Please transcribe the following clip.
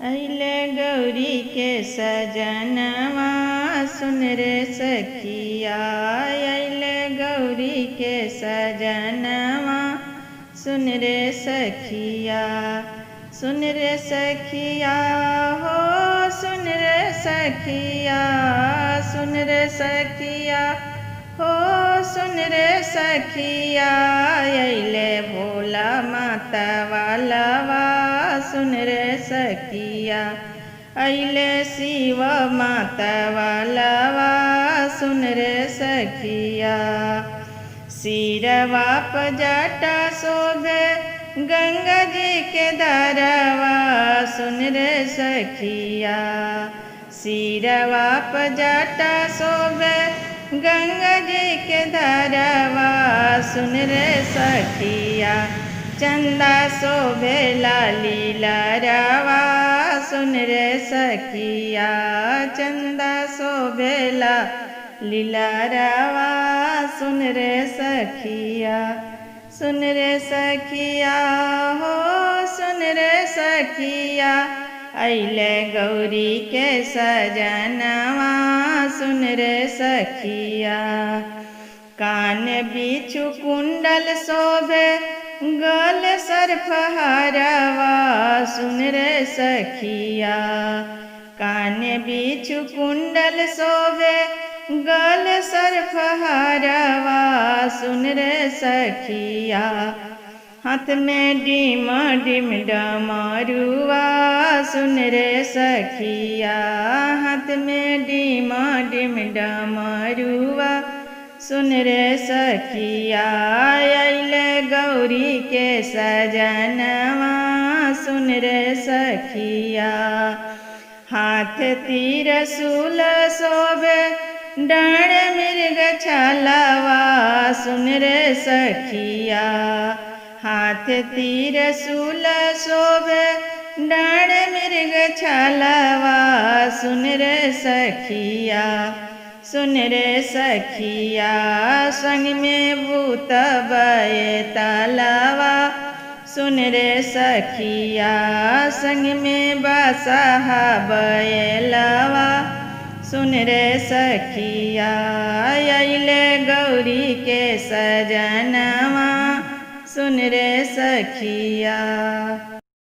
अइले गौरी के सजनवा सुन रे सखिया। अइले गौरी के सजनवा सुन रे सखिया। सुन रे सखिया हो सुन रे सखिया। सुन रे सखिया हो सुन रे सखिया। अइले भोला माता वालवा सुन रे सखिया। अइले शिव माता वालवा सुन रे सखिया। सिरवा प जटा शोभे गंगा जी के दरवा सुन रे सखिया। सिरवा प जटा शोभे गंगा जी के दरवा सुन रे सखिया। चंदा शोभे लाली लरवा सुन रे सखिया। चंदा शोभे लाली लरवा सुन रे सखिया। सुन रे सखिया हो सुन रे सखिया। अइले गौरी के सजनवा सुन रे सखिया। कान बिछु कुंडल शोभे गल सर्पहारवा सुन रे सखिया। कान बिछु कुंडल शोभे गल सर्पहारवा सुन रे सखिया। हाथ में डिम डिम डमरुआ सुन रे सखिया। हाथ में डिम डिम डमरुआ सुन रे सखिया। अइले गौरी के सजनवा सुन रे सखिया। हाथ त्रिशूल शोभे डाँड़ मृग छलवा सुन रे सखिया। हाथ त्रिशूल शोभे डाँड़ मृग छलवा सुन रे सखिया। सुन रे सखिया संग में भूत बैतालवा सुन रे सखिया। संग में बसहा बैलवा सुन रे सखिया। अइले गौरी के सजनवा सुन रे सखिया।